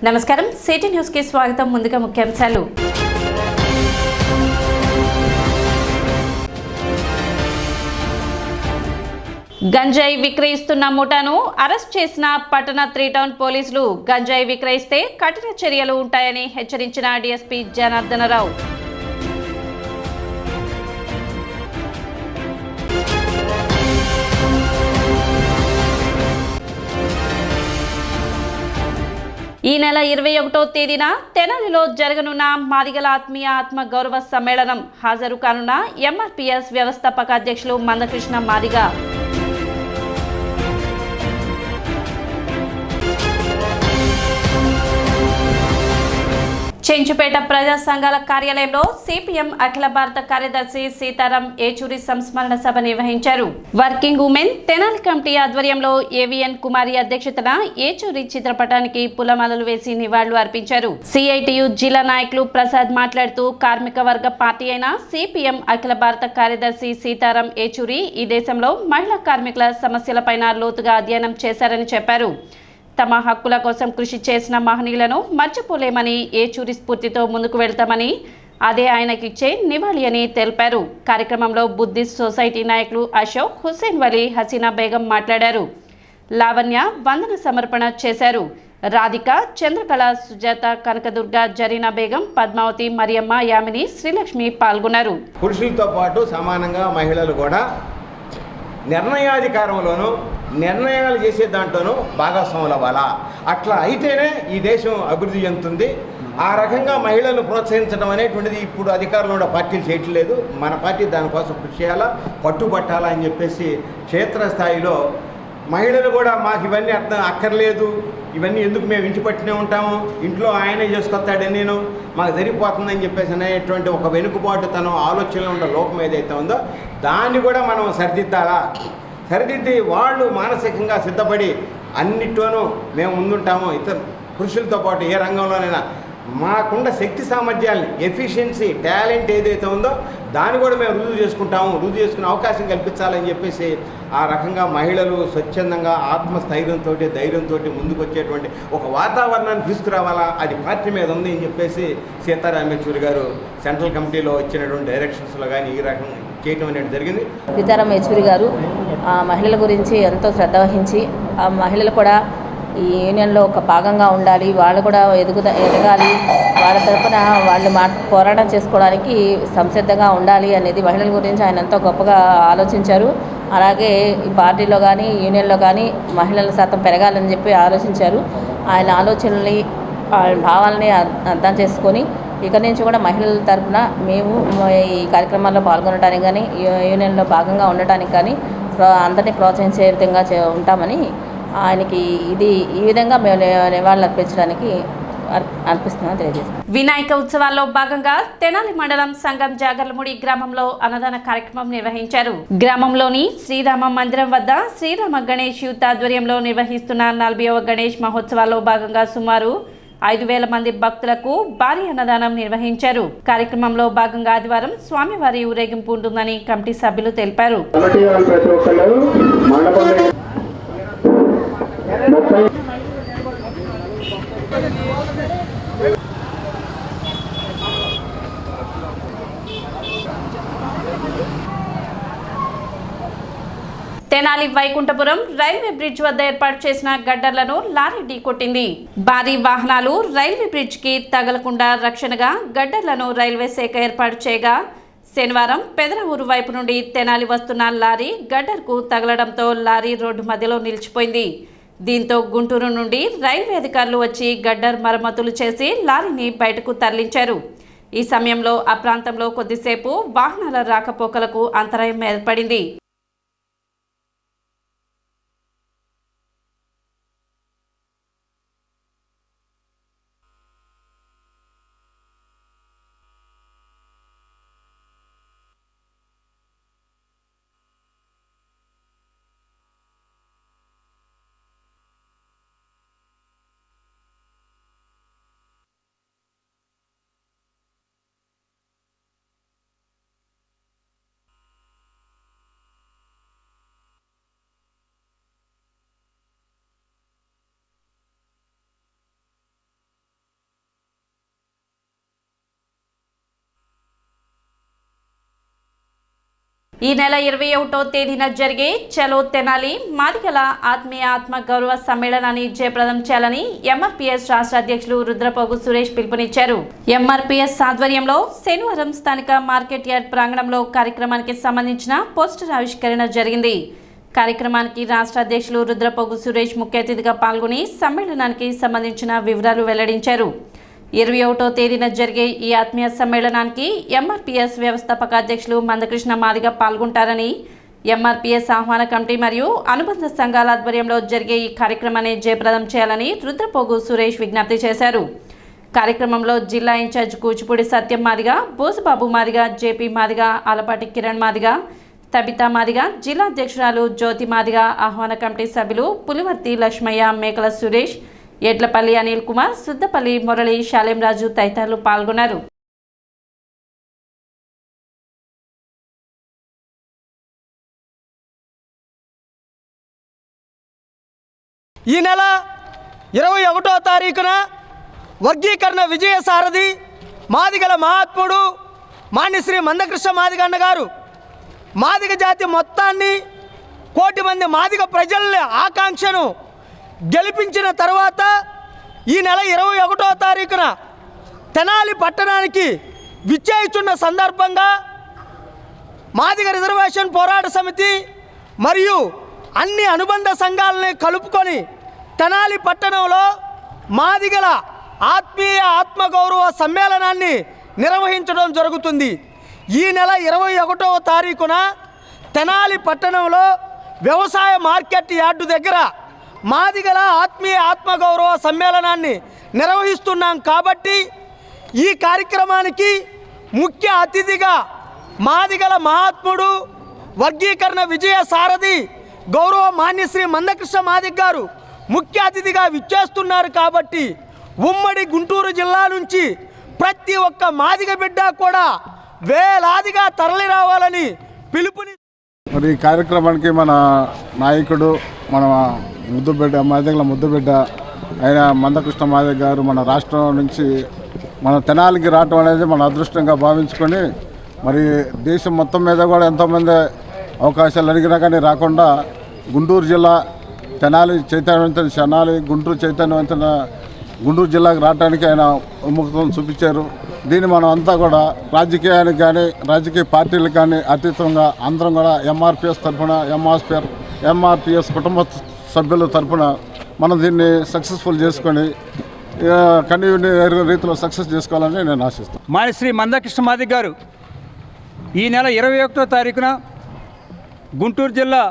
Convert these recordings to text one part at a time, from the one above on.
నమస్కారం city news కి స్వాగతం. ముందుగా ముఖ్యాంశాలు. గంజాయి విక్రయిస్తున్న ముఠాను అరెస్ట్ చేసిన పట్టణ 3 టౌన్ పోలీసులు. గంజాయి విక్రయిస్తే కఠిన చర్యలు ఉంటాయని హెచ్చరించిన డీఎస్పీ జనార్దనరావు. ఈ నెల 21వ తేదీన తెనాలిలో జరగనున్న మాదిగల ఆత్మీయ ఆత్మ గౌరవ సమ్మేళనం హాజరు కానున్న ఎంఆర్పీఎస్ వ్యవస్థాపక అధ్యక్షులు మందకృష్ణ మాదిగ. చెంచుపేట ప్రజా సంఘాల కార్యాలయంలో సిపిఎం అఖిల భారత కార్యదర్శి సీతారాం ఏచూరి సంస్మరణ సభ నిర్వహించారు. వర్కింగ్ ఉమెన్ తెనాలి కమిటీ ఆధ్వర్యంలో ఏవిఎన్ కుమారి అధ్యక్షతన ఏచూరి చిత్రపటానికి పూలమాలలు వేసి నివాళులు అర్పించారు. సిఐటియు జిల్లా నాయకులు ప్రసాద్ మాట్లాడుతూ కార్మిక వర్గ పార్టీ అయిన సిపిఎం అఖిల భారత కార్యదర్శి సీతారాం ఏచూరి ఈ దేశంలో మహిళా కార్మికుల సమస్యలపైన లోతుగా అధ్యయనం చేశారని చెప్పారు. తమ హక్కుల కోసం కృషి చేసిన మహనీయులను మర్చిపోలేమని, ఏచూరి స్ఫూర్తితో ముందుకు వెళ్తామని, అదే ఆయనకిచ్చే నివాళి అని తెలిపారు. కార్యక్రమంలో బుద్ధిస్ట్ సొసైటీ నాయకులు అశోక్, హుస్సేన్ వలీ, హసీనా బేగం మాట్లాడారు. లావణ్య వందన సమర్పణ చేశారు. రాధిక, చంద్రకళ, సుజాత, కనకదుర్గ, జరీనా బేగం, పద్మావతి, మరియమ్మ, యామిని, శ్రీలక్ష్మి పాల్గొన్నారు. పురుషులతో పాటు సమానంగా మహిళలు కూడా నిర్ణయాధికారంలోనూ నిర్ణయాలు చేసే దాంట్లోనూ భాగస్వాములు అవ్వాలా. అట్లా అయితేనే ఈ దేశం అభివృద్ధి చెందుతుంది. ఆ రకంగా మహిళలను ప్రోత్సహించడం అనేటువంటిది ఇప్పుడు అధికారంలో ఉన్న పార్టీలు చేయట్లేదు. మన పార్టీ దానికోసం కృషి చేయాలా, పట్టుబట్టాలా అని చెప్పేసి క్షేత్రస్థాయిలో మహిళలు కూడా మాకు ఇవన్నీ అక్కర్లేదు, ఇవన్నీ ఎందుకు మేము ఇంటి పట్టినే ఉంటాము, ఇంట్లో ఆయనే చేసుకొస్తాడని నేను మాకు సరిపోతుందని చెప్పేసి అనేటువంటి ఒక వెనుకబాటు తన ఆలోచనలో ఉన్న లోపం ఏదైతే ఉందో దాన్ని కూడా మనం సరిదిద్దాలా. సరిదిద్ది వాళ్ళు మానసికంగా సిద్ధపడి అన్నిట్లోనూ మేము ముందుంటాము. ఇతర పురుషులతో పాటు ఏ రంగంలోనైనా మాకున్న శక్తి సామర్థ్యాలని, ఎఫిషియన్సీ, టాలెంట్ ఏదైతే ఉందో దాన్ని కూడా మేము రుజువు చేసుకుంటాము, రుజువు చేసుకునే అవకాశం కల్పించాలని చెప్పేసి ఆ రకంగా మహిళలు స్వచ్ఛందంగా ఆత్మస్థైర్యంతో, ధైర్యంతో ముందుకు వచ్చేటువంటి ఒక వాతావరణాన్ని తీసుకురావాలా. అది పార్టీ మీద ఉంది అని చెప్పేసి సీతారాం ఏచూరి గారు సెంట్రల్ కమిటీలో ఇచ్చినటువంటి డైరెక్షన్స్లో కానీ ఈ రకంగా చేయటం అనేది జరిగింది. సీతారాం ఏచూరి గారు మహిళల గురించి ఎంతో శ్రద్ధ వహించి ఆ మహిళలు కూడా ఈ యూనియన్లో ఒక భాగంగా ఉండాలి, వాళ్ళు కూడా ఎదగాలి, వాళ్ళ తరఫున వాళ్ళు పోరాటం చేసుకోవడానికి సంసిద్ధంగా ఉండాలి అనేది మహిళల గురించి ఆయన ఎంతో గొప్పగా ఆలోచించారు. అలాగే ఈ పార్టీలో కానీ యూనియన్లో కానీ మహిళల శాతం పెరగాలని చెప్పి ఆలోచించారు. ఆయన ఆలోచనల్ని, ఆయన భావాలని అర్థం చేసుకొని ఇక నుంచి కూడా మహిళల తరఫున మేము ఈ కార్యక్రమాల్లో పాల్గొనడానికి కానీ యూనియన్లో భాగంగా ఉండటానికి కానీ అందరినీ ప్రోత్సహించే విధంగా ఉంటామని ఆయనకి ఈ విధంగా మేము నివాళులు అర్పిస్తున్నాం తెలియజేస్తాం. వినాయక ఉత్సవాల్లో భాగంగా తెనాలి మండలం సంగం జాగర్లముడి గ్రామంలో అన్నదాన కార్యక్రమం నిర్వహించారు. గ్రామంలోని శ్రీరామ మందిరం వద్ద శ్రీరామ గణేష్ యూత్ ఆధ్వర్యంలో నిర్వహిస్తున్న 40వ గణేష్ మహోత్సవాల్లో భాగంగా సుమారు 5,000 మంది భక్తులకు భారీ అన్నదానం నిర్వహించారు. కార్యక్రమంలో భాగంగా ఆదివారం స్వామివారి ఊరేగింపు ఉంటుందని కమిటీ సభ్యులు తెలిపారు. తెనాలి వైకుంఠపురం రైల్వే బ్రిడ్జ్ వద్ద ఏర్పాటు చేసిన గడ్డర్లను లారీ ఢీకొట్టింది. భారీ వాహనాలు రైల్వే బ్రిడ్జ్ కి తగలకుండా రక్షణగా గడ్డర్లను రైల్వే శాఖ ఏర్పాటు చేయగా శనివారం పెదరవూరు వైపు నుండి తెనాలి వస్తున్న లారీ గడ్డర్కు తగలడంతో లారీ రోడ్డు మధ్యలో నిలిచిపోయింది. దీంతో గుంటూరు నుండి రైల్వే అధికారులు వచ్చి గడ్డర్ మరమ్మతులు చేసి లారీని బయటకు తరలించారు. ఈ సమయంలో ఆ ప్రాంతంలో కొద్దిసేపు వాహనాల రాకపోకలకు అంతరాయం ఏర్పడింది. ఈ నెల 21వ తేదీన జరిగే చలో తెనాలి మాదిగల ఆత్మీయ ఆత్మ గౌరవ సమ్మేళనాన్ని జయప్రదం చేయాలని ఎంఆర్పీఎస్ రాష్ట్ర అధ్యక్షులు రుద్రపోగు సురేష్ పిలుపునిచ్చారు. ఎంఆర్పీఎస్ ఆధ్వర్యంలో శనివారం స్థానిక మార్కెట్ యార్డ్ ప్రాంగణంలో కార్యక్రమానికి సంబంధించిన పోస్టర్ ఆవిష్కరణ జరిగింది. కార్యక్రమానికి రాష్ట్ర అధ్యక్షులు రుద్రపోగు సురేష్ ముఖ్య అతిథిగా పాల్గొని సమ్మేళనానికి సంబంధించిన వివరాలు వెల్లడించారు. 21వ తేదీన జరిగే ఈ ఆత్మీయ సమ్మేళనానికి ఎంఆర్పీఎస్ వ్యవస్థాపక అధ్యక్షులు మందకృష్ణ మాదిగ పాల్గొంటారని ఎంఆర్పీఎస్ ఆహ్వాన కమిటీ మరియు అనుబంధ సంఘాల ఆధ్వర్యంలో జరిగే ఈ కార్యక్రమాన్ని జయప్రదం చేయాలని రుద్రపోగు సురేష్ విజ్ఞప్తి చేశారు. కార్యక్రమంలో జిల్లా ఇన్ఛార్జ్ కూచిపూడి సత్యం మాదిగ, బోసుబాబు మాదిగ, జేపీ మాదిగ, ఆలపాటి కిరణ్ మాదిగ, తబితా మాదిగ, జిల్లా అధ్యక్షురాలు జ్యోతి మాదిగ, ఆహ్వాన కమిటీ సభ్యులు పులివర్తి లక్ష్మయ్య, మేకల సురేష్, ఎడ్లపల్లి అనిల్ కుమార్, సుద్దపల్లి మురళి, శాలెంరాజు తదితరులు పాల్గొన్నారు. ఈ నెల 21వ తారీఖున వర్గీకరణ విజయ సారథి మాదిగల మహాత్ముడు మాన్యశ్రీ మందకృష్ణ మాదిగ అన్న గారు మాదిగ జాతి మొత్తాన్ని, కోటి మంది మాదిగ ప్రజల ఆకాంక్షను గెలిపించిన తర్వాత ఈ నెల 21వ తారీఖున తెనాలి పట్టణానికి విచ్చేయుచున్న సందర్భంగా మాదిగ రిజర్వేషన్ పోరాట సమితి మరియు అన్ని అనుబంధ సంఘాలని కలుపుకొని తెనాలి పట్టణంలో మాదిగల ఆత్మీయ ఆత్మగౌరవ సమ్మేళనాన్ని నిర్వహించడం జరుగుతుంది. ఈ నెల 21వ తారీఖున తెనాలి పట్టణంలో వ్యవసాయ మార్కెట్ యార్డు దగ్గర మాదిగల ఆత్మీయ ఆత్మగౌరవ సమ్మేళనాన్ని నిర్వహిస్తున్నాం. కాబట్టి ఈ కార్యక్రమానికి ముఖ్య అతిథిగా మాదిగల మహాత్ముడు వర్గీకరణ విజయ సారథి గౌరవ మాన్యశ్రీ మందకృష్ణ మాదిగ గారు ముఖ్య అతిథిగా విచ్చేస్తున్నారు. కాబట్టి ఉమ్మడి గుంటూరు జిల్లా నుంచి ప్రతి ఒక్క మాదిగ బిడ్డ కూడా వేలాదిగా తరలి రావాలని పిలుపుని. మరి ఈ కార్యక్రమానికి మన నాయకుడు, మన మాదిగల ముద్దుబిడ్డ అయిన మందకృష్ణ మాదిగ గారు మన రాష్ట్రం నుంచి మన తెనాలికి రావటం అనేది మన అదృష్టంగా భావించుకొని, మరి దేశం మొత్తం మీద కూడా ఎంతోమంది అవకాశాలు అడిగినా కానీ రాకుండా గుంటూరు జిల్లా తెనాలి చైతన్యవంతమైన తెనాలి గుంటూరు చైతన్యవంతమైన గుంటూరు జిల్లాకు రావడానికి ఆయన విముఖతను చూపించారు. దీన్ని మనం అంతా కూడా రాజకీయానికి కానీ రాజకీయ పార్టీలకు కానీ అతీతంగా అందరం కూడా ఎంఆర్పీఎస్ తరఫున ఎంఆర్పీఎస్ కుటుంబ సభ్యుల తరఫున మనం దీన్ని సక్సెస్ఫుల్ చేసుకొని కంటిన్యూ రీతిలో సక్సెస్ చేసుకోవాలని నేను ఆశిస్తాను. మాన్యశ్రీ మందకృష్ణ మాదిగ గారు ఈ నెల 21వ తారీఖున గుంటూరు జిల్లా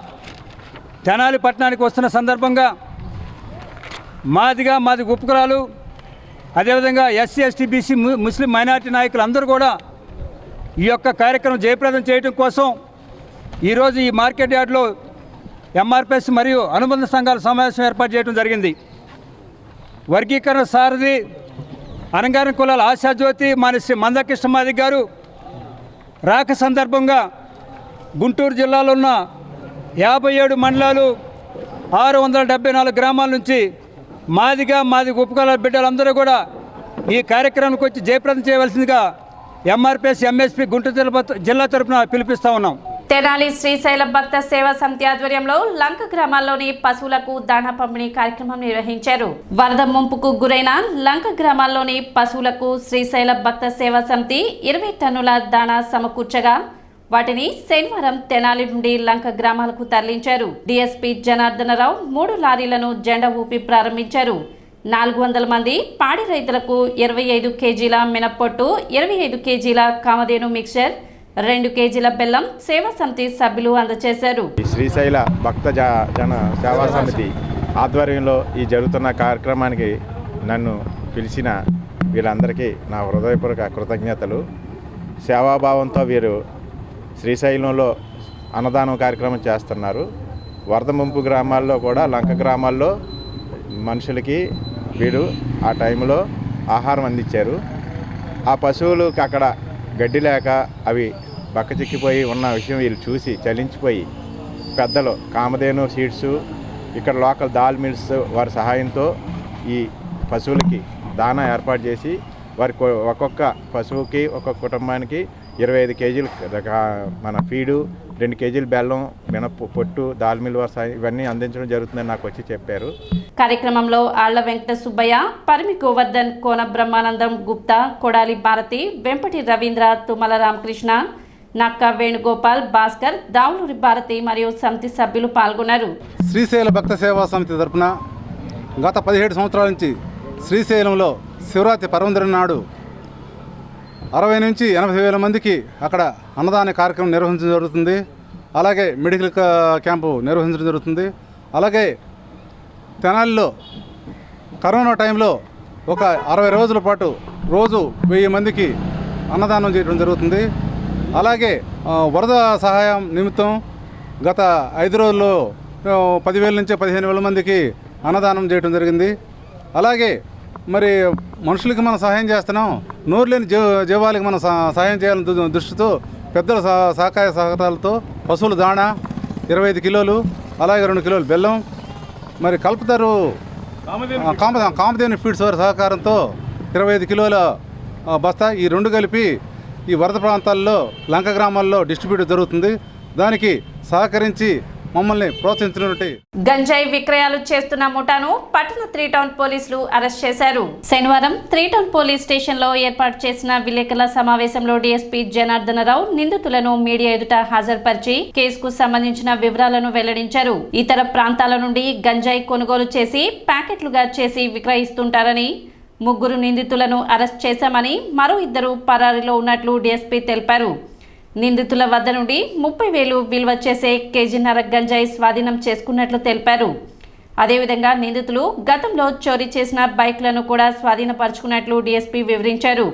తెనాలి పట్టణానికి వస్తున్న సందర్భంగా మాదిగ ఉపకులాలు, అదేవిధంగా ఎస్సీ ఎస్టీ బీసీ ముస్లిం మైనారిటీ నాయకులు అందరూ కూడా ఈ యొక్క కార్యక్రమం జయప్రదం చేయడం కోసం ఈరోజు ఈ మార్కెట్ యార్డ్లో ఎంఆర్పీఎస్ మరియు అనుబంధ సంఘాల సమావేశం ఏర్పాటు చేయడం జరిగింది. వర్గీకరణ సారథి అనంగారం కులాల ఆశాజ్యోతి మాన్యశ్రీ మందకృష్ణ మాదిగ గారు రాక సందర్భంగా గుంటూరు జిల్లాలో ఉన్న 57 మండలాలు 674 గ్రామాల నుంచి మాదిగ ఉపకులాల బిడ్డలందరూ కూడా ఈ కార్యక్రమానికి వచ్చి జయప్రదం చేయవలసిందిగా ఎంఆర్పీఎస్ ఎంఎస్పీ గుంటూరు జిల్లా తరఫున పిలిపిస్తూ ఉన్నాం. తెనాలి శ్రీశైల భక్త సేవా సమితి ఆధ్వర్యంలో లంక గ్రామాల్లోని పశువులకు దాణా పంపిణీ కార్యక్రమం నిర్వహించారు. వరద ముంపుకు గురైన లంక గ్రామాల్లోని పశువులకు శ్రీశైల భక్త సేవా సమితి 20 టన్నుల దాణా సమకూర్చగా వాటిని శనివారం తెనాలి నుండి లంక గ్రామాలకు తరలించారు. డీఎస్పీ జనార్దనరావు 3 లారీలను జెండా ఊపి ప్రారంభించారు. 400 మంది పాడి రైతులకు 25 కేజీల మినప్పొట్టు, 25 కేజీల కామధేను మిక్చర్, 2 కేజీల బెల్లం సేవా సమితి సభ్యులు అందజేశారు. శ్రీశైల భక్త జన సేవా సమితి ఆధ్వర్యంలో ఈ జరుగుతున్న కార్యక్రమానికి నన్ను పిలిచిన వీళ్ళందరికీ నా హృదయపూర్వక కృతజ్ఞతలు. సేవాభావంతో వీరు శ్రీశైలంలో అన్నదానం కార్యక్రమం చేస్తున్నారు. వరద ముంపు గ్రామాల్లో కూడా లంక గ్రామాల్లో మనుషులకి వీడు ఆ టైంలో ఆహారం అందించారు. ఆ పశువులకు అక్కడ గడ్డి లేక అవి బక్కచిక్కిపోయి ఉన్న విషయం వీళ్ళు చూసి చలించిపోయి పెద్దలు కామధేను సీడ్స్, ఇక్కడ లోకల్ దాల్ మిల్స్ వారి సహాయంతో ఈ పశువులకి దానా ఏర్పాటు చేసి వారికి ఒక్కొక్క పశువుకి ఒక్కొక్క కుటుంబానికి 25 కేజీలు మన ఫీడు, 2 కేజీల బెల్లం, మినప పొట్టు, దాల్మిల్ వరస ఇవన్నీ అందించడం జరుగుతుందని నాకు వచ్చి చెప్పారు. కార్యక్రమంలో ఆళ్ల వెంకట సుబ్బయ్య, పరిమి గోవర్ధన్, కోన బ్రహ్మానందం గుప్తా, కొడాలి భారతి, వెంపటి రవీంద్ర, తుమ్మల రామకృష్ణ, నక్క వేణుగోపాల్, భాస్కర్, దావులూరి భారతి మరియు సమితి సభ్యులు పాల్గొన్నారు. శ్రీశైల భక్త సేవా సమితి తరపున గత 17 సంవత్సరాల నుంచి శ్రీశైలంలో శివరాత్రి పర్వదినం నాడు 60 నుంచి 80 వేల మందికి అక్కడ అన్నదాన కార్యక్రమం నిర్వహించడం జరుగుతుంది. అలాగే మెడికల్ క్యాంపు నిర్వహించడం జరుగుతుంది. అలాగే తెనాలిలో కరోనా టైంలో ఒక 60 రోజుల పాటు రోజు 1000 మందికి అన్నదానం చేయడం జరుగుతుంది. అలాగే వరద సహాయం నిమిత్తం గత 5 రోజుల్లో 10,000 నుంచి 15,000 మందికి అన్నదానం చేయడం జరిగింది. అలాగే మరి మనుషులకి మనం సహాయం చేస్తున్నాం, నోరు లేని జీవాలకి మనం సహాయం చేయాలని దృష్టితో పెద్దల సహకార సహకారాలతో పశువుల దాణా 25 కిలోలు, అలాగే 2 కిలోలు బెల్లం, మరి కల్పతరు కామధేను ఫీడ్స్ వారి సహకారంతో 25 కిలోల బస్తా, ఈ 2 కలిపి ఈ వరద ప్రాంతాల్లో లంక గ్రామాల్లో డిస్ట్రిబ్యూట్ జరుగుతుంది. దానికి సహకరించి మమ్మల్ని ప్రోత్సహించినట్టు గంజాయి విక్రయాలు చేస్తున్న ముఠాను పట్టణ 3 టౌన్ పోలీసులు అరెస్ట్ చేశారు. శనివారం 3 టౌన్ పోలీస్ స్టేషన్లో ఏర్పాటు చేసిన విలేకరుల సమావేశంలో డీఎస్పీ జనార్దనరావు నిందితులను మీడియా ఎదుట హాజరుపరిచి కేసుకు సంబంధించిన వివరాలను వెల్లడించారు. ఇతర ప్రాంతాల నుండి గంజాయి కొనుగోలు చేసి ప్యాకెట్లుగా చేసి విక్రయిస్తుంటారని, 3 నిందితులను అరెస్ట్ చేశామని, మరో 2 పరారీలో ఉన్నట్లు డీఎస్పీ తెలిపారు. నిందితుల వద్ద నుండి 30,000 విలువ చేసే కేజీన్నర గంజాయి స్వాధీనం చేసుకున్నట్లు తెలిపారు. అదేవిధంగా నిందితులు గతంలో చోరీ చేసిన బైక్లను కూడా స్వాధీనపరుచుకున్నట్లు డీఎస్పీ వివరించారు.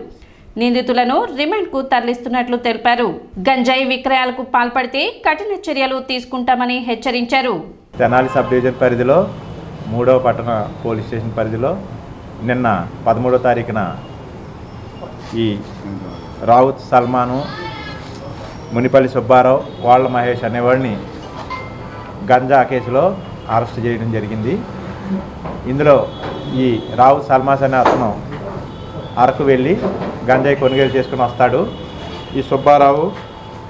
నిందితులను రిమాండ్కు తరలిస్తున్నట్లు తెలిపారు. గంజాయి విక్రయాలకు పాల్పడితే కఠిన చర్యలు తీసుకుంటామని హెచ్చరించారు. తెనాలి సబ్ డివిజన్ పరిధిలో 3వ పట్టణ పోలీస్ స్టేషన్ పరిధిలో నిన్న 13వ తారీఖున ఈ రావుత్ సల్మాను, మునిపల్లి సుబ్బారావు, వాళ్ళ మహేష్ అనేవాడిని గంజా కేసులో అరెస్ట్ చేయడం జరిగింది. ఇందులో ఈ రావు సల్మాస్ అనే అతను అరకు వెళ్ళి గంజాయి కొనుగోలు చేసుకుని వస్తాడు. ఈ సుబ్బారావు,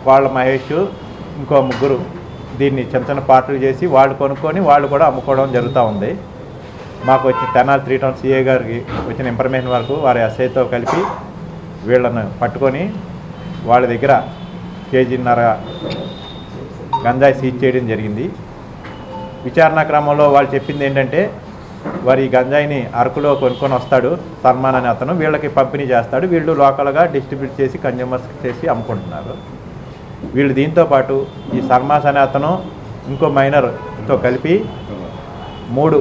వాళ్ళ మహేష్, ఇంకో 3 దీన్ని చిన్న చిన్న పార్టీలు చేసి వాళ్ళు కొనుక్కొని వాళ్ళు కూడా అమ్ముకోవడం జరుగుతూ ఉంది. మాకు వచ్చి తెనాలి 3 టౌన్ సిఐ గారికి వచ్చిన ఇన్ఫర్మేషన్ వరకు వారి ఎస్ఐతో కలిపి వీళ్ళను పట్టుకొని వాళ్ళ దగ్గర కేజీన్నర గంజాయి సీజ్ చేయడం జరిగింది. విచారణ క్రమంలో వాళ్ళు చెప్పింది ఏంటంటే, వారి ఈ గంజాయిని అరకులో కొనుక్కొని వస్తాడు సల్మాన్ అనే అతను, వీళ్ళకి పంపిణీ చేస్తాడు, వీళ్ళు లోకల్గా డిస్ట్రిబ్యూట్ చేసి కన్జ్యూమర్స్ చేసి అమ్ముకుంటున్నారు. వీళ్ళు దీంతో పాటు ఈ సల్మాస్ అనే అతను ఇంకో మైనర్తో కలిపి 4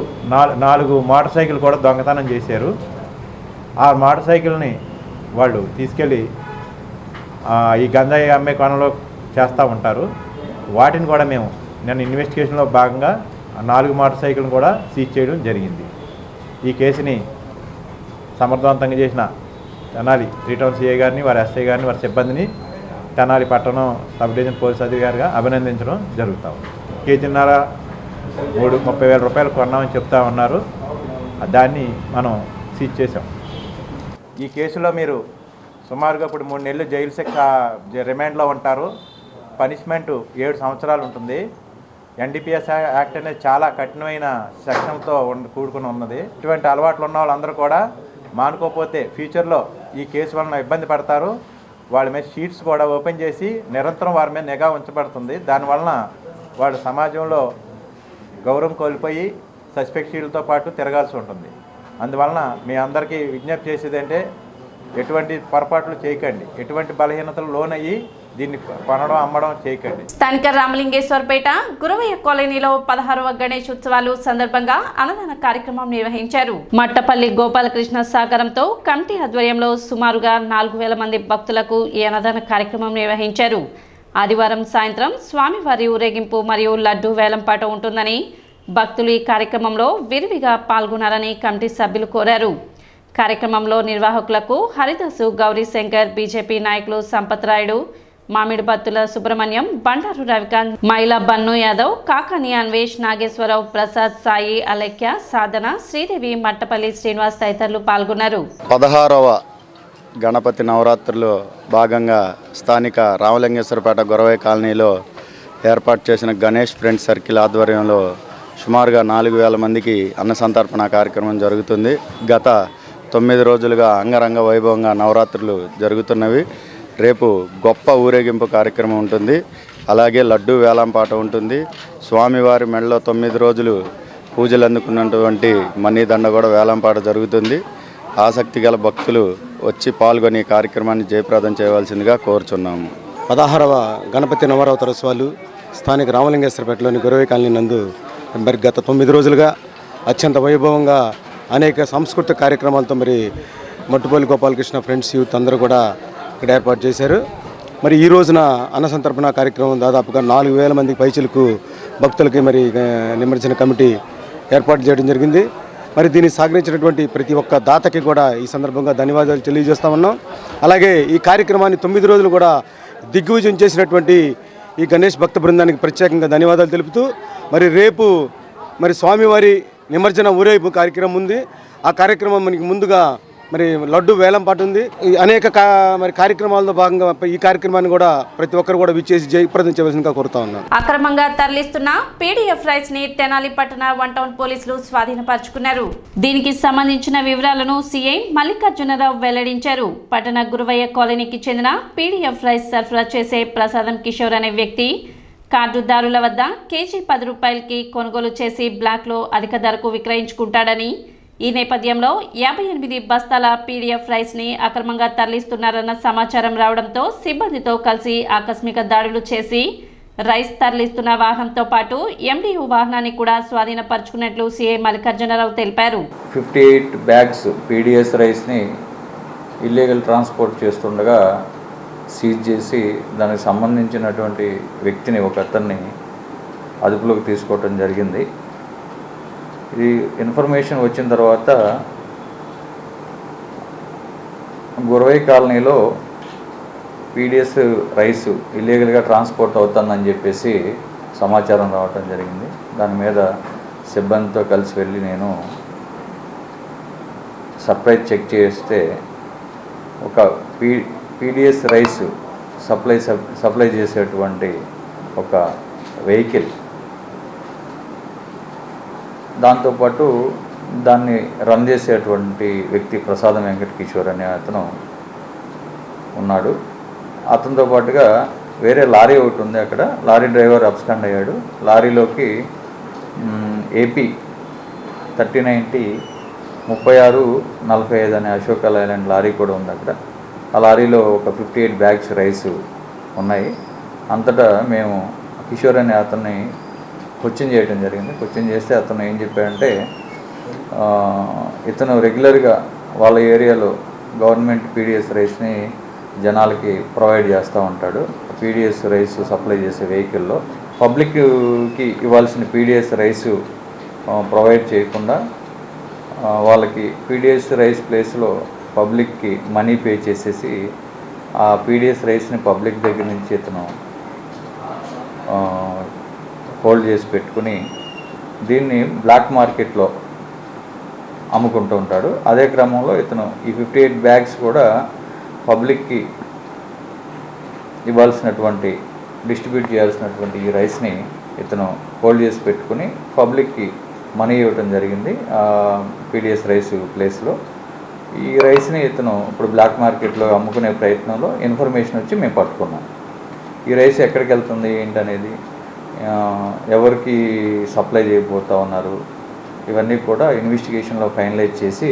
మోటార్ సైకిల్ కూడా దొంగతనం చేశారు. ఆ మోటార్ సైకిల్ని వాళ్ళు తీసుకెళ్ళి ఈ గంజాయి అమ్మే కోణంలో చేస్తూ ఉంటారు. వాటిని కూడా మేము నేను ఇన్వెస్టిగేషన్లో భాగంగా 4 మోటార్ సైకిల్ని కూడా సీజ్ చేయడం జరిగింది. ఈ కేసుని సమర్థవంతంగా చేసిన తెనాలి 3 టౌన్ సిఐ గారిని, వారి ఎస్ఐ గారిని, వారి సిబ్బందిని తెనాలి పట్టణం సబ్ డివిజన్ పోలీస్ అధికారిగా అభినందించడం జరుగుతాం. కేజీన్నర 30,000 రూపాయలు కొన్నామని చెప్తా ఉన్నారు. దాన్ని మనం సీజ్ చేసాం. ఈ కేసులో మీరు సుమారుగా ఇప్పుడు 3 నెలలు జైలు శిక్ష రిమాండ్లో ఉంటారు. పనిష్మెంట్ 7 సంవత్సరాలు ఉంటుంది. ఎన్డీపీఎస్ యాక్ట్ అనేది చాలా కఠినమైన సెక్షన్తో కూడుకుని ఉన్నది. ఇటువంటి అలవాట్లు ఉన్న వాళ్ళందరూ కూడా మానుకోకపోతే ఫ్యూచర్లో ఈ కేసు వలన ఇబ్బంది పడతారు. వాళ్ళ మీద షీట్స్ కూడా ఓపెన్ చేసి నిరంతరం వారి మీద నిఘా ఉంచబడుతుంది. దానివలన వాళ్ళు సమాజంలో గౌరవం కోల్పోయి సస్పెక్ట్ షీట్లతో పాటు తిరగాల్సి ఉంటుంది. అందువలన మీ అందరికీ విజ్ఞప్తి చేసేది అంటే, ఎటువంటి పొరపాట్లు చేయకండి, ఎటువంటి బలహీనతలు లోనయ్యి దీన్ని కొనడం అమ్మడం చేయకండి. స్థానిక రామలింగేశ్వరపేట గురవయ్య కాలనీలో 16వ గణేష్ ఉత్సవాలు సందర్భంగా అన్నదాన కార్యక్రమం నిర్వహించారు. మట్టపల్లి గోపాలకృష్ణ సహకారంతో కమిటీ ఆధ్వర్యంలో సుమారుగా 4,000 మంది భక్తులకు ఈ అన్నదాన కార్యక్రమం నిర్వహించారు. ఆదివారం సాయంత్రం స్వామివారి ఊరేగింపు మరియు లడ్డూ వేలంపాట ఉంటుందని, భక్తులు ఈ కార్యక్రమంలో విరివిగా పాల్గొనాలని కమిటీ సభ్యులు కోరారు. కార్యక్రమంలో నిర్వాహకులకు హరిదాసు, గౌరీశంకర్, బీజేపీ నాయకులు సంపత్ రాయుడు, మామిడిపత్తుల సుబ్రహ్మణ్యం, బండారు రవికాంత్, మైలా బన్ను యాదవ్, కాకాని అన్వేష్, నాగేశ్వరరావు, ప్రసాద్, సాయి, అలక్య, సాధన, శ్రీదేవి, మట్టపల్లి శ్రీనివాస్ తదితరులు పాల్గొన్నారు. 16వ గణపతి నవరాత్రుల్లో భాగంగా స్థానిక రామలింగేశ్వరపేట గొరవయ్య కాలనీలో ఏర్పాటు చేసిన గణేష్ ఫ్రెండ్స్ సర్కిల్ ఆధ్వర్యంలో సుమారుగా 4,000 మందికి అన్న సంతర్పణ కార్యక్రమం జరుగుతుంది. గత 9 రోజులుగా అంగరంగ వైభవంగా నవరాత్రులు జరుగుతున్నవి. రేపు గొప్ప ఊరేగింపు కార్యక్రమం ఉంటుంది. అలాగే లడ్డూ వేలంపాట ఉంటుంది. స్వామివారి మెడలో 9 రోజులు పూజలు అందుకున్నటువంటి మణిదండ కూడా వేలంపాట జరుగుతుంది. ఆసక్తి గల భక్తులు వచ్చి పాల్గొని ఈ కార్యక్రమాన్ని జయప్రదం చేయవలసిందిగా కోరుచున్నాము. 16వ గణపతి నవరాత్రోత్సవాలు స్థానిక రామలింగేశ్వరపేటలోని గురవై కాలనీ నందు మరి గత 9 రోజులుగా అత్యంత వైభవంగా అనేక సాంస్కృతిక కార్యక్రమాలతో మరి మట్టుపల్లి గోపాలకృష్ణ ఫ్రెండ్స్ యూత్ అందరూ కూడా ఇక్కడ ఏర్పాటు చేశారు. మరి ఈ రోజున అన్న సంతర్పణ కార్యక్రమం దాదాపుగా 4,000 మందికి పైచిలకు భక్తులకి మరి నిమజ్జన కమిటీ ఏర్పాటు చేయడం జరిగింది. మరి దీన్ని సహకరించినటువంటి ప్రతి ఒక్క దాతకి కూడా ఈ సందర్భంగా ధన్యవాదాలు తెలియజేస్తా ఉన్నాం. అలాగే ఈ కార్యక్రమాన్ని 9 రోజులు కూడా దిగ్విజయం చేసినటువంటి ఈ గణేష్ భక్త బృందానికి ప్రత్యేకంగా ధన్యవాదాలు తెలుపుతూ మరి రేపు మరి స్వామివారి నిమజ్జన ఊరేగింపు కార్యక్రమం ఉంది. ఆ కార్యక్రమం మనకి ముందుగా మరి లడ్డు వేలంపాట ఉంది. అనేక మరి కార్యక్రమాల్లో భాగంగా ఈ కార్యక్రమాన్ని కూడా ప్రతి ఒక్కరు కూడా విచ్చేసి జయప్రదం చేయవలసిందిగా కోరుతా ఉన్నాను. అక్రమంగా తరలిస్తున్న పీడీఎఫ్ రైస్ ని తెనాలి పట్టణ 1 టౌన్ పోలీసులు స్వాధీనపరుచుకున్నారు. దీనికి సంబంధించిన వివరాలను సీఐ మల్లికార్జునరావు వెల్లడించారు. పట్టణ గురువయ్య కాలనీకి చెందిన పీడీఎఫ్ రైస్ సరఫరా చేసే ప్రసాదం కిషోర్ అనే వ్యక్తి కార్డుదారుల వద్ద కేజీ 10 రూపాయలకి కొనుగోలు చేసి బ్లాక్లో అధిక ధరకు విక్రయించుకుంటాడని, ఈ నేపథ్యంలో 58 బస్తాల పీడీఎఫ్ రైస్ని అక్రమంగా తరలిస్తున్నారన్న సమాచారం రావడంతో సిబ్బందితో కలిసి ఆకస్మిక దాడులు చేసి రైస్ తరలిస్తున్న వాహనంతో పాటు ఎండియు వాహనాన్ని కూడా స్వాధీనపరుచుకున్నట్లు సీఐ మల్లికార్జునరావు తెలిపారు. 58 బ్యాగ్స్ పీడీఎస్ రైస్ని ఇల్లీగల్ ట్రాన్స్పోర్ట్ చేస్తుండగా సీజ్ చేసి దానికి సంబంధించినటువంటి వ్యక్తిని ఒక అతన్ని అదుపులోకి తీసుకోవటం జరిగింది. ఇది ఇన్ఫర్మేషన్ వచ్చిన తర్వాత గురవై కాలనీలో పీడిఎస్ రైస్ ఇల్లీగల్గా ట్రాన్స్పోర్ట్ అవుతుందని చెప్పేసి సమాచారం రావటం జరిగింది. దాని మీద సిబ్బందితో కలిసి వెళ్ళి నేను సర్ప్రైజ్ చెక్ చేస్తే ఒక పీడిఎస్ రైస్ సప్లై చేసేటువంటి ఒక వెహికల్, దాంతోపాటు దాన్ని రన్ చేసేటువంటి వ్యక్తి ప్రసాదం వెంకట కిషోర్ అనే అతను ఉన్నాడు. అతనితో పాటుగా వేరే లారీ ఒకటి ఉంది. అక్కడ లారీ డ్రైవర్ అబ్స్కాండ్ అయ్యాడు. లారీలోకి ఏపీ 3090 3645 అనే అశోక లైలాండ్ లారీ కూడా ఉంది అక్కడ. ఆ లారీలో ఒక 58 బ్యాగ్స్ రైస్ ఉన్నాయి. అంతటా మేము కిషోర్ అనే అతన్ని క్వశ్చన్ చేయడం జరిగింది. క్వశ్చన్ చేస్తే అతను ఏం చెప్పాడంటే, ఇతను రెగ్యులర్గా వాళ్ళ ఏరియాలో గవర్నమెంట్ పీడిఎస్ రైస్ని జనాలకి ప్రొవైడ్ చేస్తూ ఉంటాడు. పీడిఎస్ రైస్ సప్లై చేసే వెహికల్లో పబ్లిక్కి ఇవ్వాల్సిన పీడిఎస్ రైస్ ప్రొవైడ్ చేయకుండా వాళ్ళకి పీడిఎస్ రైస్ ప్లేస్లో పబ్లిక్కి మనీ పే చేసేసి ఆ పీడిఎస్ రైస్ని పబ్లిక్ దగ్గర నుంచి ఇతను హోల్డ్ చేసి పెట్టుకుని దీన్ని బ్లాక్ మార్కెట్లో అమ్ముకుంటూ ఉంటాడు. అదే క్రమంలో ఇతను ఈ 58 బ్యాగ్స్ కూడా పబ్లిక్కి ఇవ్వాల్సినటువంటి డిస్ట్రిబ్యూట్ చేయాల్సినటువంటి ఈ రైస్ని ఇతను హోల్డ్ చేసి పెట్టుకుని పబ్లిక్కి మనీ ఇవ్వటం జరిగింది పీడిఎస్ రైస్ ప్లేస్లో. ఈ రైస్ని ఇతను ఇప్పుడు బ్లాక్ మార్కెట్లో అమ్ముకునే ప్రయత్నంలో ఇన్ఫర్మేషన్ వచ్చి మేము పట్టుకున్నాం. ఈ రైస్ ఎక్కడికి వెళ్తుంది ఏంటనేది, ఎవరికి సప్లై చేయబోతూ ఉన్నారు, ఇవన్నీ కూడా ఇన్వెస్టిగేషన్లో ఫైనలైజ్ చేసి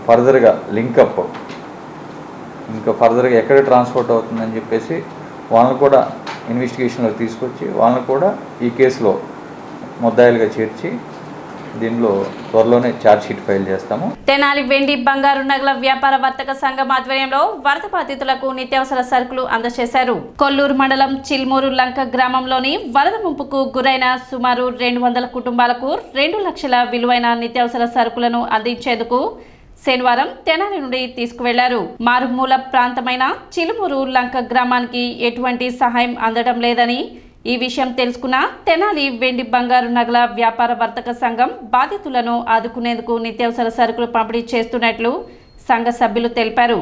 ఫర్దర్గా లింకప్ ఇంకా ఫర్దర్గా ఎక్కడ ట్రాన్స్పోర్ట్ అవుతుందని చెప్పేసి వాళ్ళని కూడా ఇన్వెస్టిగేషన్లో తీసుకొచ్చి వాళ్ళని కూడా ఈ కేసులో ముద్దాయిలుగా చేర్చి దీనిలో త్వరలోనే ఛార్జ్ షీట్ ఫైల్ చేస్తాము. తెనాలి వెండి బంగారు నగల వ్యాపార వర్తక సంఘం ఆధ్వర్యంలో వరద బాధితులకు నిత్యావసర సరుకులు అందజేశారు. కొల్లూరు మండలం చిల్మూరు లంక గ్రామంలోని వరద ముంపుకు గురైన సుమారు 200 కుటుంబాలకు 2 లక్షల విలువైన నిత్యావసర సరుకులను అందించేందుకు శనివారం తెనాలి నుండి తీసుకువెళ్లారు. మారుమూల ప్రాంతమైన చిలుమూరు లంక గ్రామానికి ఎటువంటి సహాయం అందడం లేదని, ఈ విషయం తెలుసుకున్న తెనాలి వెండి బంగారు నగల వ్యాపార వర్తక సంఘం బాధితులను ఆదుకునేందుకు నిత్యావసర సరుకులు పంపిణీ చేస్తున్నట్లు సంఘ సభ్యులు తెలిపారు.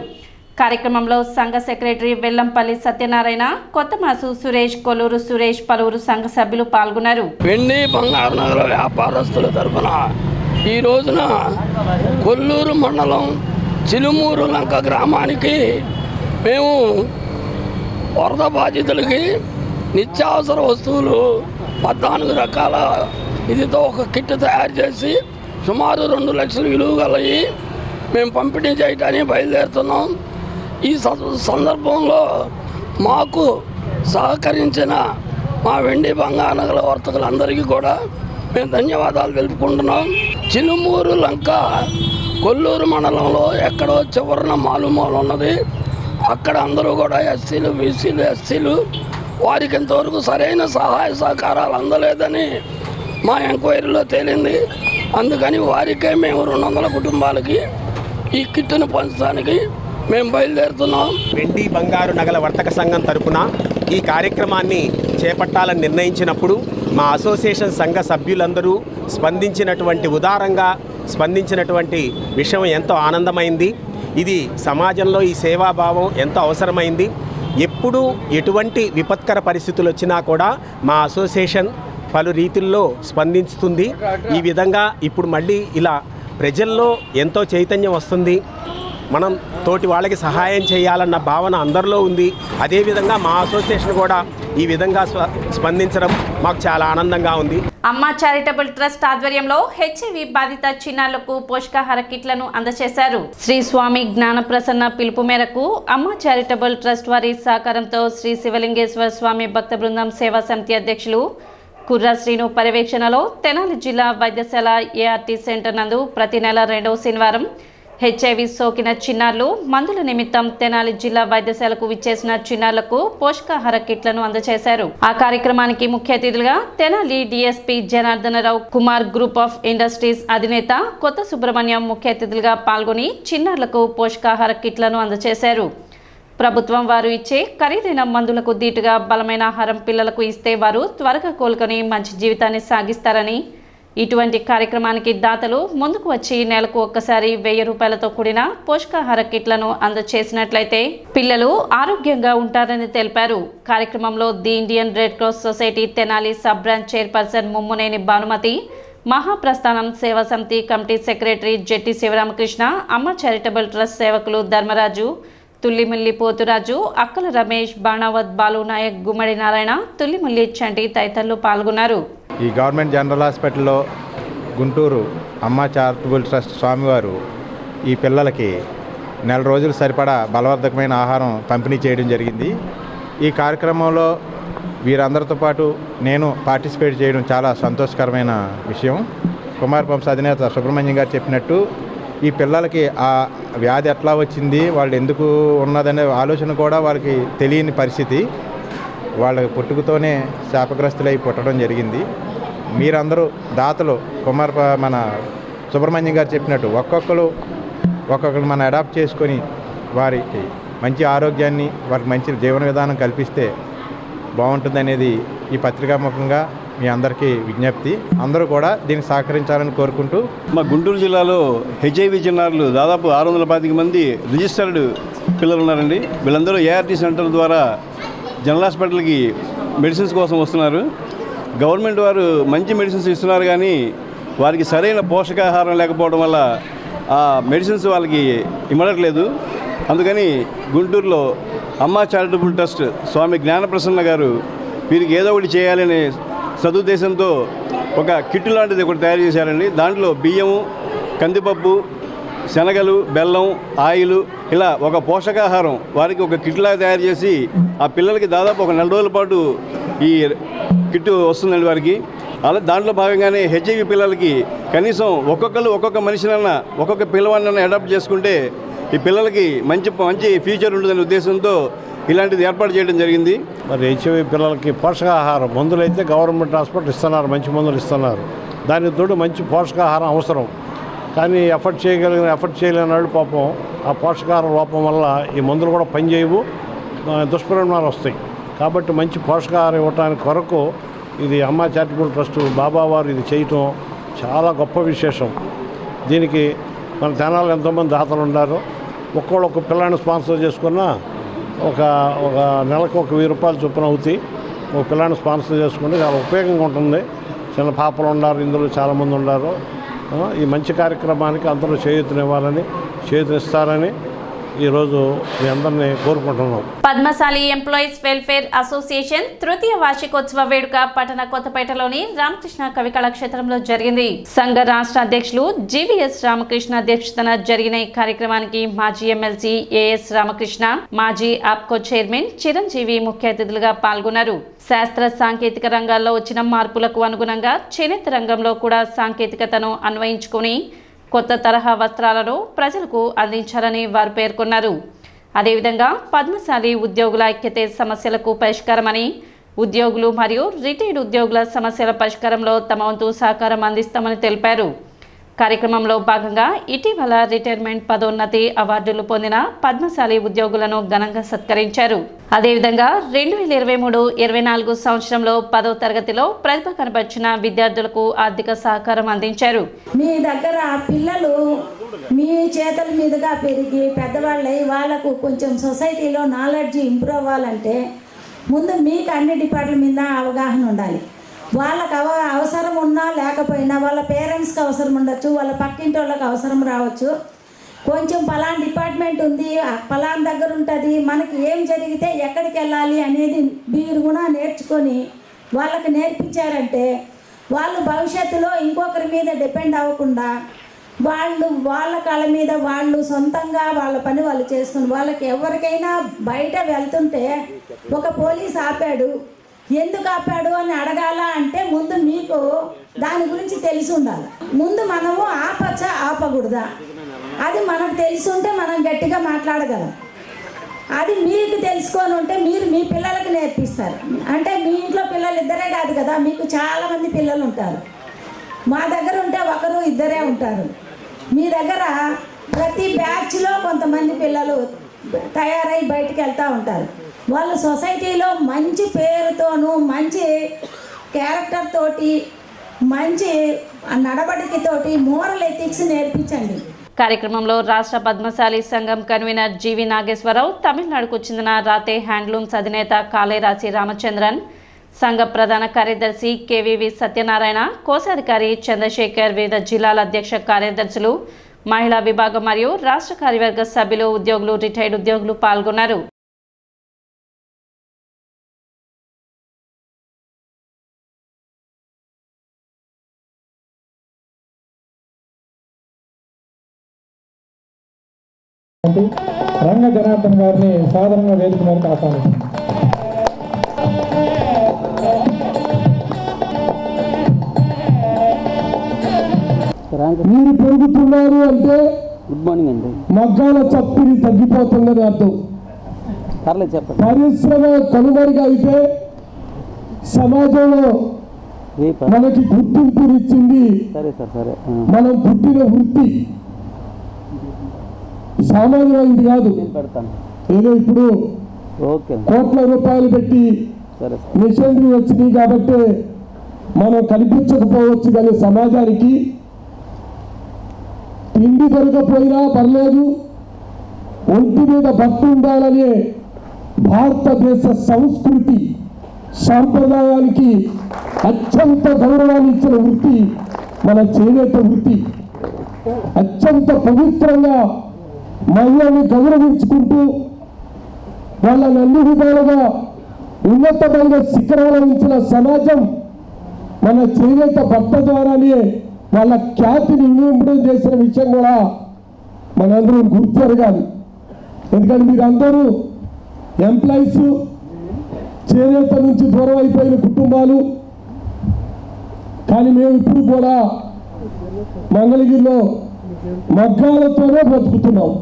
కార్యక్రమంలో సంఘ సెక్రటరీ వెల్లంపల్లి సత్యనారాయణ, కొత్తమాసు సురేష్, కొల్లూరు సురేష్, పలువురు సంఘ సభ్యులు పాల్గొన్నారు. వెండి బంగారు నగర వ్యాపారస్తుల తరఫున ఈ రోజున కొల్లూరు మండలం చిలుమూరు లంక గ్రామానికి మేము వరద బాధితులకి నిత్యావసర వస్తువులు 14 రకాల ఇదితో ఒక కిట్ తయారు చేసి సుమారు 2 లక్షల విలువ గలవి మేము పంపిణీ చేయడానికి బయలుదేరుతున్నాం. ఈ సందర్భంలో మాకు సహకరించిన మా వెండి బంగారు నగల వర్తకులందరికీ కూడా మేము ధన్యవాదాలు తెలుపుకుంటున్నాం. చిలుమూరు లంక కొల్లూరు మండలంలో ఎక్కడో చివరన మాలుమూల ఉన్నది. అక్కడ అందరూ కూడా ఎస్సీలు, బీసీలు, ఎస్సీలు వారికి ఇంతవరకు సరైన సహాయ సహకారాలు అందలేదని మా ఎంక్వైరీలో తేలింది. అందుకని వారికే మేము 200 కుటుంబాలకి ఈ కిట్టును పంచడానికి మేము బయలుదేరుతున్నాం. వెండి బంగారు నగల వర్తక సంఘం తరపున ఈ కార్యక్రమాన్ని చేపట్టాలని నిర్ణయించినప్పుడు మా అసోసియేషన్ సంఘ సభ్యులందరూ ఉదారంగా స్పందించినటువంటి విషయం ఎంతో ఆనందమైంది. ఇది సమాజంలో ఈ సేవాభావం ఎంతో అవసరమైంది. ఎప్పుడు ఎటువంటి విపత్కర పరిస్థితులు వచ్చినా కూడా మా అసోసియేషన్ పలు రీతుల్లో స్పందిస్తుంది. ఈ విధంగా ఇప్పుడు మళ్ళీ ఇలా ప్రజల్లో ఎంతో చైతన్యం వస్తుంది. మనం తోటి వాళ్ళకి సహాయం చేయాలన్న భావన అందరిలో ఉంది. అదేవిధంగా మా అసోసియేషన్ కూడా ఈ విధంగా స్పందించడం మాకు చాలా ఆనందంగా ఉంది. అమ్మ చారిటబుల్ ట్రస్ట్ ఆధ్వర్యంలో హెచ్ఐవి బాధిత చిన్నారులకు పోషకాహార కిట్లను అందజేశారు. శ్రీ స్వామి జ్ఞాన ప్రసన్న పిలుపు మేరకు అమ్మ చారిటబుల్ ట్రస్ట్ వారి సహకారంతో శ్రీ శివలింగేశ్వర స్వామి భక్త బృందం సేవా సమితి అధ్యక్షులు కుర్రా శ్రీను పర్యవేక్షణలో తెనాలి జిల్లా వైద్యశాల ఏఆర్టీ సెంటర్ నందు ప్రతి నెల 2వ శనివారం హెచ్ఐవి సోకిన చిన్నారులు మందుల నిమిత్తం తెనాలి జిల్లా వైద్యశాలకు విచ్చేసిన చిన్నారులకు పోషకాహార కిట్లను అందజేశారు. ఆ కార్యక్రమానికి ముఖ్య అతిథులుగా Tenali DSP Janardhana Rao Kumar group of industries అధినేత కొత్త సుబ్రహ్మణ్యం ముఖ్య అతిథులుగా పాల్గొని చిన్నారులకు పోషకాహార కిట్లను అందజేశారు. ప్రభుత్వం వారు ఇచ్చే ఖరీదైన మందులకు దీటుగా బలమైన ఆహారం పిల్లలకు ఇస్తే వారు త్వరగా కోలుకొని మంచి జీవితాన్ని సాగిస్తారని, ఇటువంటి కార్యక్రమానికి దాతలు ముందుకు వచ్చి నెలకు ఒక్కసారి 1000 రూపాయలతో కూడిన పోషకాహార కిట్లను అందజేసినట్లయితే పిల్లలు ఆరోగ్యంగా ఉంటారని తెలిపారు. కార్యక్రమంలో the Indian Red Cross Society Tenali sub branch chairperson Mummuneni Bhanumathi, Mahaprasthanam Seva Samiti committee secretary జెట్టి శివరామకృష్ణ, అమ్మ చారిటబుల్ ట్రస్ట్ సేవకులు ధర్మరాజు, తుల్లిమల్లి పోతురాజు, అక్కల రమేష్, బాణావత్ బాలునాయక్, గుమ్మడి నారాయణ, తుల్లిమల్లి చంటి తదితరులు పాల్గొన్నారు. ఈ గవర్నమెంట్ జనరల్ హాస్పిటల్లో గుంటూరు అమ్మ చారిటబుల్ ట్రస్ట్ స్వామివారు ఈ పిల్లలకి నెల రోజులు సరిపడా బలవర్ధకమైన ఆహారం పంపిణీ చేయడం జరిగింది. ఈ కార్యక్రమంలో వీరందరితో పాటు నేను పార్టిసిపేట్ చేయడం చాలా సంతోషకరమైన విషయం. కుమార్ పంప్స్ అధినేత సుబ్రహ్మణ్యం గారు చెప్పినట్టు ఈ పిల్లలకి ఆ వ్యాధి ఎట్లా వచ్చింది, వాళ్ళు ఎందుకు ఉన్నదనే ఆలోచన కూడా వాళ్ళకి తెలియని పరిస్థితి. వాళ్ళకి పుట్టుకతోనే శాపగ్రస్తులై పుట్టడం జరిగింది. మీరందరూ దాతలు మన సుబ్రహ్మణ్యం గారు చెప్పినట్టు ఒక్కొక్కరు మనం అడాప్ట్ చేసుకొని వారికి మంచి ఆరోగ్యాన్ని, వారికి మంచి జీవన విధానం కల్పిస్తే బాగుంటుందనేది ఈ పత్రికాముఖంగా మీ అందరికీ విజ్ఞప్తి. అందరూ కూడా దీనికి సహకరించాలని కోరుకుంటూ, మా గుంటూరు జిల్లాలో హెచ్ఐవి చిన్నారులు దాదాపు 625 మంది రిజిస్టర్డ్ పిల్లలు ఉన్నారండి. వీళ్ళందరూ ఏఆర్టీ సెంటర్ ద్వారా జనరల్ హాస్పిటల్కి మెడిసిన్స్ కోసం వస్తున్నారు. గవర్నమెంట్ వారు మంచి మెడిసిన్స్ ఇస్తున్నారు, కానీ వారికి సరైన పోషకాహారం లేకపోవడం వల్ల ఆ మెడిసిన్స్ వాళ్ళకి ఇవ్వట్లేదు. అందుకని గుంటూరులో అమ్మ చారిటబుల్ ట్రస్ట్ స్వామి జ్ఞానప్రసన్న గారు వీరికి ఏదో ఒకటి చేయాలనే సదుద్దేశంతో ఒక కిట్ లాంటిది ఒకటి తయారు చేశారండి. దాంట్లో బియ్యము, కందిపప్పు, శనగలు, బెల్లం, ఆయిల్ ఇలా ఒక పోషకాహారం వారికి ఒక కిట్లాగా తయారు చేసి ఆ పిల్లలకి దాదాపు ఒక 4 రోజుల పాటు ఈ కిట్ వస్తుందండి వారికి. అలా దాంట్లో భాగంగానే హెచ్ఐవి పిల్లలకి కనీసం ఒక్కొక్క మనిషినన్నా ఒక్కొక్క పిల్లవాడినన్నా అడాప్ట్ చేసుకుంటే ఈ పిల్లలకి మంచి ఫ్యూచర్ ఉంటుందనే ఉద్దేశంతో ఇలాంటిది ఏర్పాటు చేయడం జరిగింది. మరి హెచ్ఐవి పిల్లలకి పోషకాహారం మందులు అయితే గవర్నమెంట్ హాస్పిటల్ ఇస్తున్నారు, మంచి మందులు ఇస్తున్నారు. దానికి తోడు మంచి పోషకాహారం అవసరం. కానీ ఎఫర్ట్ చేయలేని వాళ్ళు పాపం ఆ పోషకాహార లోపం వల్ల ఈ మందులు కూడా పనిచేయవు, దుష్పరిణామాలు వస్తాయి. కాబట్టి మంచి పోషకాహారం ఇవ్వడానికి కొరకు ఇది అమ్మ చారిటబుల్ ట్రస్ట్ బాబా వారు ఇది చేయటం చాలా గొప్ప విశేషం. దీనికి మన తెనాలి ఎంతోమంది దాతలు ఉన్నారు. ఒక్కొక్క పిల్లాన్ని స్పాన్సర్ చేసుకున్న ఒక నెలకు ఒక 1000 రూపాయలు చొప్పున అవుతాయి. ఒక పిల్లాన్ని స్పాన్సర్ చేసుకుంటే చాలా ఉపయోగంగా ఉంటుంది. చిన్న పాపలు ఉన్నారు, ఇందులో చాలామంది ఉన్నారు. ఈ మంచి కార్యక్రమానికి అందరూ చేయూతనివ్వాలని, చేయూతనిస్తారని ఈరోజు మీ అందరినీ కోరుకుంటున్నాం. పద్మశాలి ఎంప్లాయీస్ వెల్ఫేర్ అసోసియేషన్ తృతీయ వార్షికోత్సవ వేడుక పట్టణ కొత్తపేటలోని రామకృష్ణ కవి కళాక్షేత్రంలో జరిగింది. సంఘ రాష్ట్ర అధ్యక్షులు జీవీఎస్ రామకృష్ణ అధ్యక్షతన జరిగిన ఈ కార్యక్రమానికి మాజీ ఎమ్మెల్సీ ఏఎస్ రామకృష్ణ, మాజీ ఆప్కో చైర్మన్ చిరంజీవి ముఖ్య అతిథులుగా పాల్గొన్నారు. శాస్త్ర సాంకేతిక రంగాల్లో వచ్చిన మార్పులకు అనుగుణంగా చేనేత రంగంలో కూడా సాంకేతికతను అన్వయించుకుని కొత్త తరహా వస్త్రాలను ప్రజలకు అందించాలని వారు పేర్కొన్నారు. అదేవిధంగా పద్మశాలి ఉద్యోగుల ఐక్యతే సమస్యలకు పరిష్కారమని, ఉద్యోగులు మరియు రిటైర్డ్ ఉద్యోగుల సమస్యల పరిష్కారంలో తమ వంతు సహకారం అందిస్తామని తెలిపారు. కార్యక్రమంలో భాగంగా ఇటీవల రిటైర్మెంట్ పదోన్నతి అవార్డులు పొందిన పద్మశాలి ఉద్యోగులను ఘనంగా సత్కరించారు. అదేవిధంగా 2023-24 సంవత్సరంలో 10వ తరగతిలో ప్రతిభ కనబర్చిన విద్యార్థులకు ఆర్థిక సహకారం అందించారు. మీ దగ్గర పిల్లలు మీ చేతుల మీదుగా పెరిగి పెద్దవాళ్ళై వాళ్ళకు కొంచెం సొసైటీలో నాలెడ్జ్ ఇంప్రూవ్ అవ్వాలంటే ముందు మీకు అన్ని డిపార్ట్మెంట్ల మీద అవగాహన ఉండాలి. వాళ్ళకు అవసరం ఉన్నా లేకపోయినా వాళ్ళ పేరెంట్స్కి అవసరం ఉండొచ్చు, వాళ్ళ పక్కింటి వాళ్ళకి అవసరం రావచ్చు. కొంచెం పలానా డిపార్ట్మెంట్ ఉంది, పలానా దగ్గర ఉంటుంది, మనకి ఏం జరిగితే ఎక్కడికి వెళ్ళాలి అనేది మీరు కూడా నేర్చుకొని వాళ్ళకి నేర్పించారంటే వాళ్ళు భవిష్యత్తులో ఇంకొకరి మీద డిపెండ్ అవ్వకుండా వాళ్ళ కాళ్ళ మీద వాళ్ళు సొంతంగా వాళ్ళ పని వాళ్ళు చేసుకుని, వాళ్ళకి ఎవరికైనా బయట వెళ్తుంటే ఒక పోలీస్ ఆపాడు, ఎందుకు ఆపాడు అని అడగాల అంటే ముందు మీకు దాని గురించి తెలిసి ఉండాలి. ముందు మనము ఆపచ్చా ఆపకూడదా అది మనకు తెలిసి ఉంటే మనం గట్టిగా మాట్లాడగలం. అది మీకు తెలుసుకొని ఉంటే మీరు మీ పిల్లలకి నేర్పిస్తారు. అంటే మీ ఇంట్లో పిల్లలు ఇద్దరే కాదు కదా, మీకు చాలామంది పిల్లలు ఉంటారు. మా దగ్గర ఉంటే ఒకరు ఇద్దరే ఉంటారు. మీ దగ్గర ప్రతి బ్యాచ్లో కొంతమంది పిల్లలు తయారై బయటికి వెళ్తూ ఉంటారు. వాళ్ళు సొసైటీలో మంచి పేరుతోనూ మంచి క్యారెక్టర్ తోటి మంచి నడవడికతోటి మోరల్ ఎథిక్స్ నేర్పించండి. కార్యక్రమంలో రాష్ట్ర పద్మశాలి సంఘం కన్వీనర్ జీవి నాగేశ్వరరావు, తమిళనాడుకు చెందిన రాతే హ్యాండ్లూమ్స్ అధినేత కాళేరాశి రామచంద్రన్, సంఘ ప్రధాన కార్యదర్శి కేవీవి సత్యనారాయణ, కోశాధికారి చంద్రశేఖర్, వివిధ జిల్లాల అధ్యక్ష కార్యదర్శులు, మహిళా విభాగం మరియు రాష్ట్ర కార్యవర్గ సభ్యులు, ఉద్యోగులు, రిటైర్డ్ ఉద్యోగులు పాల్గొన్నారు. రంగ జనార్దన్ గారిని సాధారణంగా వేదిక మేరకు ఆహ్వానిస్తున్నాం. మీరు పెరుగుతున్నారు అంటే గుడ్ మార్నింగ్ అండి, మగ్గాల చప్పిడి తగ్గిపోతుందని అర్థం. పరిశ్రమ కనుమరుగా అయితే సమాజంలో మనకి గుర్తింపునిచ్చింది మనం పుట్టిన వృత్తి. సామాన్యమైంది కాదు. ఏదో ఇప్పుడు కోట్ల రూపాయలు పెట్టి మిషనరీ వచ్చినాయి కాబట్టి మనం కనిపించకపోవచ్చు, కానీ సమాజానికి తిండి దొరకపోయినా పర్లేదు, ఒంటి మీద బట్టు ఉండాలనే భారతదేశ సంస్కృతి సాంప్రదాయానికి అత్యంత గౌరవాన్ని ఇచ్చిన వృత్తి మన చేనేత వృత్తి. అత్యంత పవిత్రంగా మహిళల్ని గౌరవించుకుంటూ వాళ్ళని అన్ని విధాలుగా ఉన్నతమైన శిఖరాలు ఉంచిన సమాజం మన చేనేత భర్త ద్వారానే వాళ్ళ ఖ్యాతిని వినియోగం చేసిన విషయం కూడా మనందరం గుర్తెరగాలి. ఎందుకంటే మీరందరూ ఎంప్లాయీస్, చేనేత నుంచి దూరం అయిపోయిన కుటుంబాలు, కానీ మేము ఇప్పుడు కూడా మంగళగిరిలో మగ్గాలతోనే బ్రతుకుతున్నాం,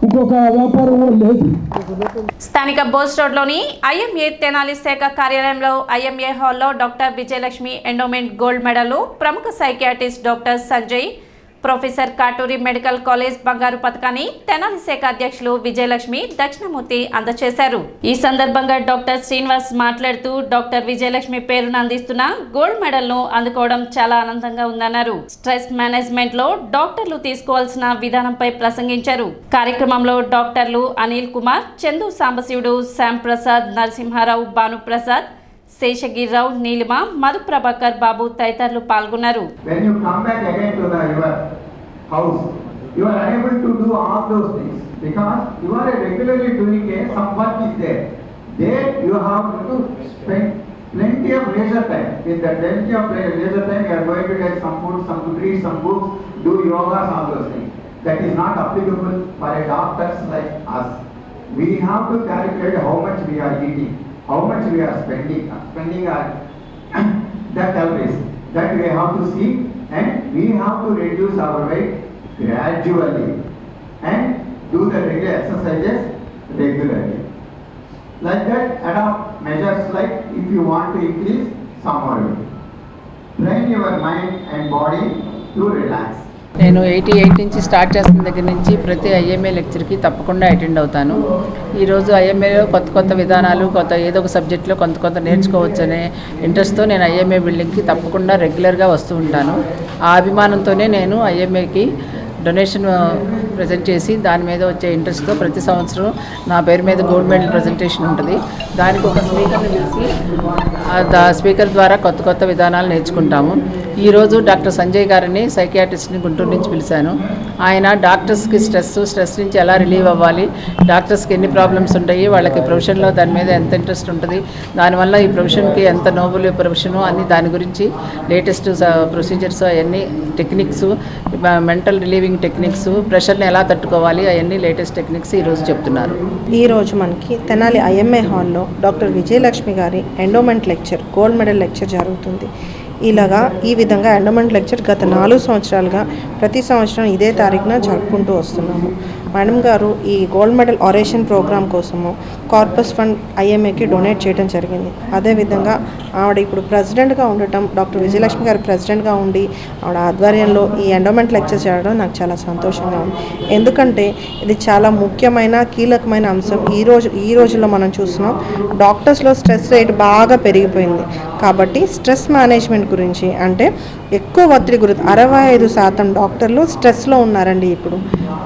ఇంకొక వ్యాపారం లేదు. స్థానిక బోస్ రోడ్లోని ఐఎంఏ తెనాలి శాఖ కార్యాలయంలో ఐఎంఏ హాల్లో doctor Vijayalakshmi endowment gold medal, ప్రముఖ psychiatrist doctor Sanjay, professor Katuri medical college బంగారు పథకాన్ని తెనాలి శాఖ అధ్యక్షులు విజయలక్ష్మి దక్షిణమూర్తి అందజేశారు. ఈ సందర్భంగా డాక్టర్ శ్రీనివాస్ మాట్లాడుతూ డాక్టర్ విజయలక్ష్మి పేరును అందిస్తున్న గోల్డ్ మెడల్ ను అందుకోవడం చాలా ఆనందంగా ఉందన్నారు. స్ట్రెస్ మేనేజ్మెంట్ లో డాక్టర్లు తీసుకోవాల్సిన విధానంపై ప్రసంగించారు. కార్యక్రమంలో డాక్టర్లు అనిల్ కుమార్, చందు సాంబశివుడు, శ్యామ్ ప్రసాద్, నరసింహారావు, భానుప్రసాద్, శేషగిరిరావు, నీలిమ, మధు ప్రభాకర్ బాబు తదితరులు పాల్గొన్నారు. When you come back again to your house, you are unable to do all those things because you are regularly doing some work is there. There you have to spend plenty of leisure time. With that plenty of leisure time, you are going to get some food, some to read some books, do yoga, all those things. That is not applicable for a doctors like us. We have to calculate how much we are eating, how much we are spending our that calories. That we have to see, and we have to reduce our weight gradually and do the regular exercises regularly. Like that, adopt measures like if you want to increase some more weight. Train your mind and body to relax. నేను 88 నుంచి start చేసిన దగ్గర నుంచి ప్రతి IMA లెక్చర్కి తప్పకుండా attend అవుతాను. ఈరోజు ఐఎంఏలో కొత్త విధానాలు, ఏదో ఒక సబ్జెక్ట్లో కొంత నేర్చుకోవచ్చు అనే ఇంట్రెస్ట్తో నేను ఐఎంఏ బిల్డింగ్కి తప్పకుండా రెగ్యులర్గా వస్తూ ఉంటాను. ఆ అభిమానంతోనే నేను ఐఎంఏకి డొనేషన్ ప్రజెంట్ చేసి దాని మీద వచ్చే ఇంట్రెస్ట్తో ప్రతి సంవత్సరం నా పేరు మీద గోల్డ్ మెడల్ ప్రజెంటేషన్ ఉంటుంది. దానికి ఒక స్పీకర్ని పిలిచి స్పీకర్ ద్వారా కొత్త విధానాలు నేర్చుకుంటాము. ఈరోజు డాక్టర్ సంజయ్ గారిని సైకియాట్రిస్ట్ని గుంటూరు నుంచి పిలిచాను. ఆయన డాక్టర్స్కి స్ట్రెస్ నుంచి ఎలా రిలీవ్ అవ్వాలి, డాక్టర్స్కి ఎన్ని ప్రాబ్లమ్స్ ఉంటాయి, వాళ్ళకి ప్రొఫెషన్లో దాని మీద ఎంత ఇంట్రెస్ట్ ఉంటుంది, దానివల్ల ఈ ప్రొఫెషన్కి ఎంత నోబుల్ ప్రొఫెషను అని దాని గురించి లేటెస్ట్ ప్రొసీజర్స్, అవన్నీ టెక్నిక్స్, మెంటల్ రిలీవింగ్ టెక్నిక్స్, ప్రెషర్ని ఎలా తట్టుకోవాలి, అవన్నీ లేటెస్ట్ టెక్నిక్స్ ఈరోజు చెప్తున్నారు. ఈరోజు మనకి తెనాలి ఐఎంఏ హాల్లో డాక్టర్ విజయలక్ష్మి గారి endowment lecture, gold medal lecture జరుగుతుంది. ఈ విధంగా ఎండోమెంట్ లెక్చర్ గత 4 సంవత్సరాలుగా ప్రతి సంవత్సరం ఇదే తారీఖున జరుపుకుంటూ వస్తున్నాము. మేడం గారు ఈ గోల్డ్ మెడల్ ఆరేషన్ ప్రోగ్రామ్ కోసము కార్పస్ ఫండ్ ఐఎంఏకి డొనేట్ చేయడం జరిగింది. అదేవిధంగా ఆవిడ ఇప్పుడు ప్రెసిడెంట్గా ఉండటం, డాక్టర్ విజయలక్ష్మి గారు ప్రెసిడెంట్గా ఉండి ఆవిడ ఆధ్వర్యంలో ఈ ఎండోమెంట్ లెక్చర్ చేయడం నాకు చాలా సంతోషంగా ఉంది. ఎందుకంటే ఇది చాలా ముఖ్యమైన కీలకమైన అంశం. ఈ రోజుల్లో మనం చూస్తున్నాం డాక్టర్స్లో స్ట్రెస్ రేట్ బాగా పెరిగిపోయింది. కాబట్టి స్ట్రెస్ మేనేజ్మెంట్ గురించి, అంటే ఎక్కువ ఒత్తిడి గురించి 65% డాక్టర్లు స్ట్రెస్లో ఉన్నారండి. ఇప్పుడు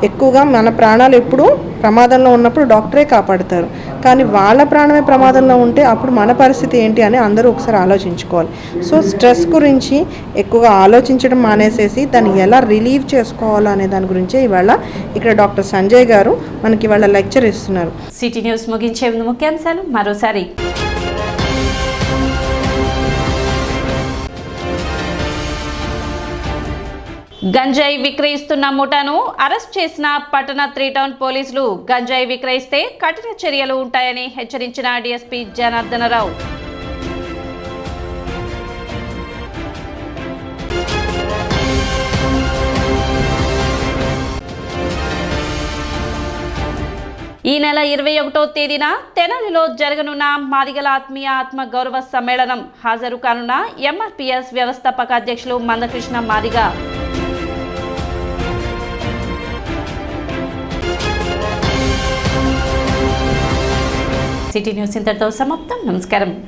ఎక్కువగా మన ప్రాణాలు ఎప్పుడు ప్రమాదంలో ఉన్నప్పుడు డాక్టరే కాపాడుతారు, కానీ వాళ్ళ ప్రాణమే ప్రమాదంలో ఉంటే అప్పుడు మన పరిస్థితి ఏంటి అని అందరూ ఒకసారి ఆలోచించుకోవాలి. సో స్ట్రెస్ గురించి ఎక్కువగా ఆలోచించడం మానేసేసి దాన్ని ఎలా రిలీవ్ చేసుకోవాలో అనే దాని గురించే ఇవాళ ఇక్కడ డాక్టర్ సంజయ్ గారు మనకి ఇవాళ లెక్చర్ ఇస్తున్నారు. సిటీ న్యూస్ ముగించే ముఖ్యాంశాలు మరోసారి. గంజాయి విక్రయిస్తున్న ముఠాను అరెస్ట్ చేసిన పట్టణ 3 టౌన్ పోలీసులు. గంజాయి విక్రయిస్తే కఠిన చర్యలు ఉంటాయని హెచ్చరించిన డీఎస్పీ జనార్దనరావు. ఈ నెల 21వ తేదీన తెనాలిలో జరగనున్న మాదిగల ఆత్మీయ ఆత్మ గౌరవ సమ్మేళనం హాజరు కానున్న ఎంఆర్పీఎస్ వ్యవస్థాపక అధ్యక్షులు మందకృష్ణ మాదిగ. సిటీ న్యూస్ ఇంతటితో సమాప్తం. నమస్కారం.